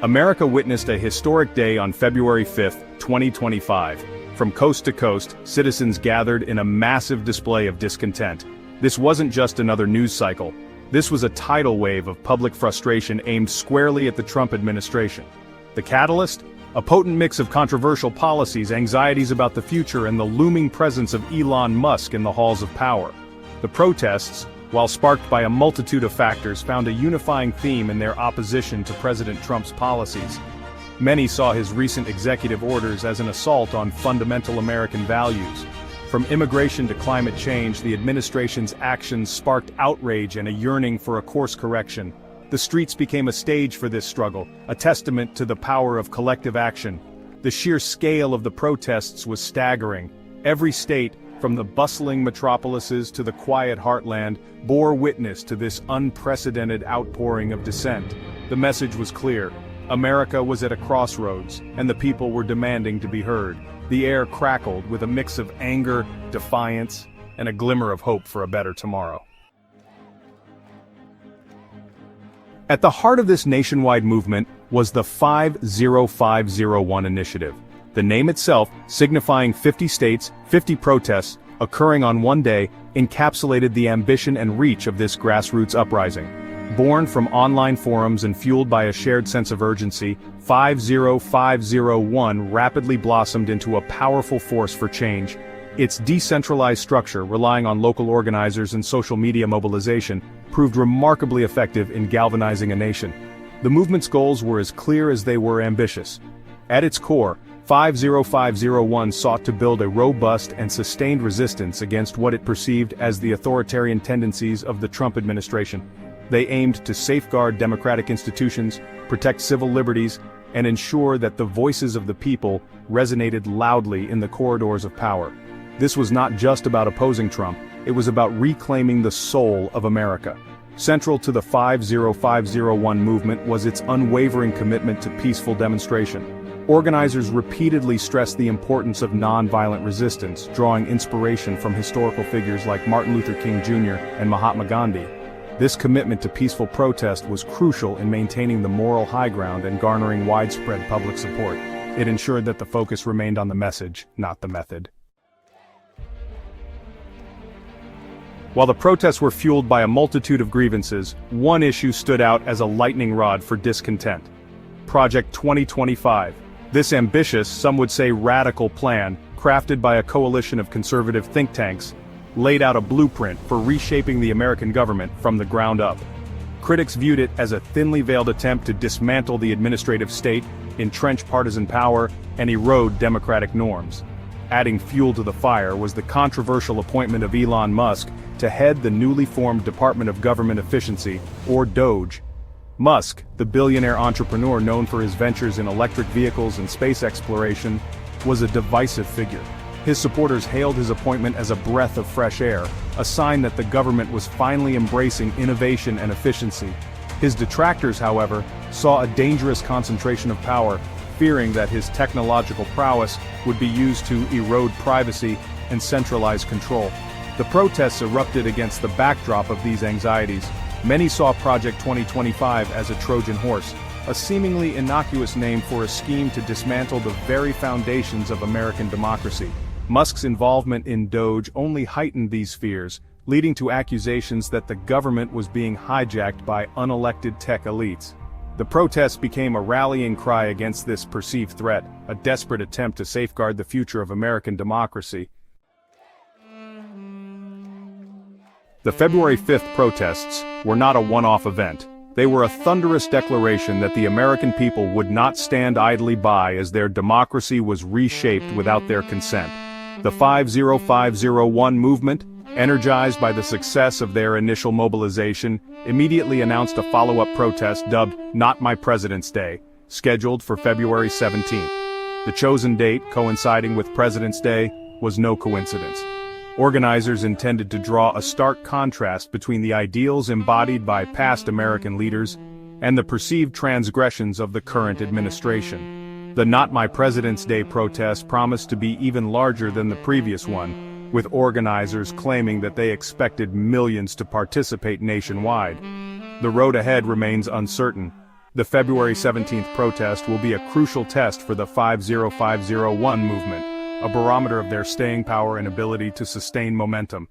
America witnessed a historic day on February 5, 2025. From coast to coast, citizens gathered in a massive display of discontent. This wasn't just another news cycle. This was a tidal wave of public frustration aimed squarely at the Trump administration. The catalyst? A potent mix of controversial policies, anxieties about the future, and the looming presence of Elon Musk in the halls of power. The protests, while sparked by a multitude of factors, found a unifying theme in their opposition to President Trump's policies. Many saw his recent executive orders as an assault on fundamental American values. From immigration to climate change, the administration's actions sparked outrage and a yearning for a course correction. The streets became a stage for this struggle, a testament to the power of collective action. The sheer scale of the protests was staggering. Every state, from the bustling metropolises to the quiet heartland, bore witness to this unprecedented outpouring of dissent. The message was clear. America was at a crossroads, and the people were demanding to be heard. The air crackled with a mix of anger, defiance, and a glimmer of hope for a better tomorrow. At the heart of this nationwide movement was the 50501 initiative. The name itself, signifying 50 states, 50 protests, occurring on one day, encapsulated the ambition and reach of this grassroots uprising. Born from online forums and fueled by a shared sense of urgency, 50501 rapidly blossomed into a powerful force for change. Its decentralized structure, relying on local organizers and social media mobilization, proved remarkably effective in galvanizing a nation. The movement's goals were as clear as they were ambitious. At its core, 50501 sought to build a robust and sustained resistance against what it perceived as the authoritarian tendencies of the Trump administration. They aimed to safeguard democratic institutions, protect civil liberties, and ensure that the voices of the people resonated loudly in the corridors of power. This was not just about opposing Trump, it was about reclaiming the soul of America. Central to the 50501 movement was its unwavering commitment to peaceful demonstration. Organizers repeatedly stressed the importance of nonviolent resistance, drawing inspiration from historical figures like Martin Luther King Jr. and Mahatma Gandhi. This commitment to peaceful protest was crucial in maintaining the moral high ground and garnering widespread public support. It ensured that the focus remained on the message, not the method. While the protests were fueled by a multitude of grievances, one issue stood out as a lightning rod for discontent. Project 2025. This ambitious, some would say radical plan, crafted by a coalition of conservative think tanks, laid out a blueprint for reshaping the American government from the ground up. Critics viewed it as a thinly veiled attempt to dismantle the administrative state, entrench partisan power, and erode democratic norms. Adding fuel to the fire was the controversial appointment of Elon Musk to head the newly formed Department of Government Efficiency, or DOGE. Musk, the billionaire entrepreneur known for his ventures in electric vehicles and space exploration, was a divisive figure. His supporters hailed his appointment as a breath of fresh air, a sign that the government was finally embracing innovation and efficiency. His detractors, however, saw a dangerous concentration of power, fearing that his technological prowess would be used to erode privacy and centralize control. The protests erupted against the backdrop of these anxieties. Many saw Project 2025 as a Trojan horse, a seemingly innocuous name for a scheme to dismantle the very foundations of American democracy. Musk's involvement in DOGE only heightened these fears, leading to accusations that the government was being hijacked by unelected tech elites. The protests became a rallying cry against this perceived threat, a desperate attempt to safeguard the future of American democracy. The February 5th protests were not a one-off event. They were a thunderous declaration that the American people would not stand idly by as their democracy was reshaped without their consent. The 50501 movement, energized by the success of their initial mobilization, immediately announced a follow-up protest dubbed Not My President's Day, scheduled for February 17th. The chosen date, coinciding with President's Day, was no coincidence. Organizers intended to draw a stark contrast between the ideals embodied by past American leaders and the perceived transgressions of the current administration. The Not My President's Day protest promised to be even larger than the previous one, with organizers claiming that they expected millions to participate nationwide. The road ahead remains uncertain. The February 17th protest will be a crucial test for the 50501 movement, a barometer of their staying power and ability to sustain momentum.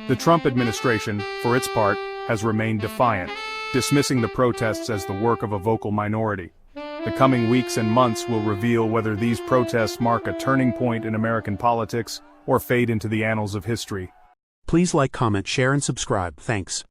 The Trump administration, for its part, has remained defiant, dismissing the protests as the work of a vocal minority. The coming weeks and months will reveal whether these protests mark a turning point in American politics or fade into the annals of history. Please like, comment, share, and subscribe. Thanks.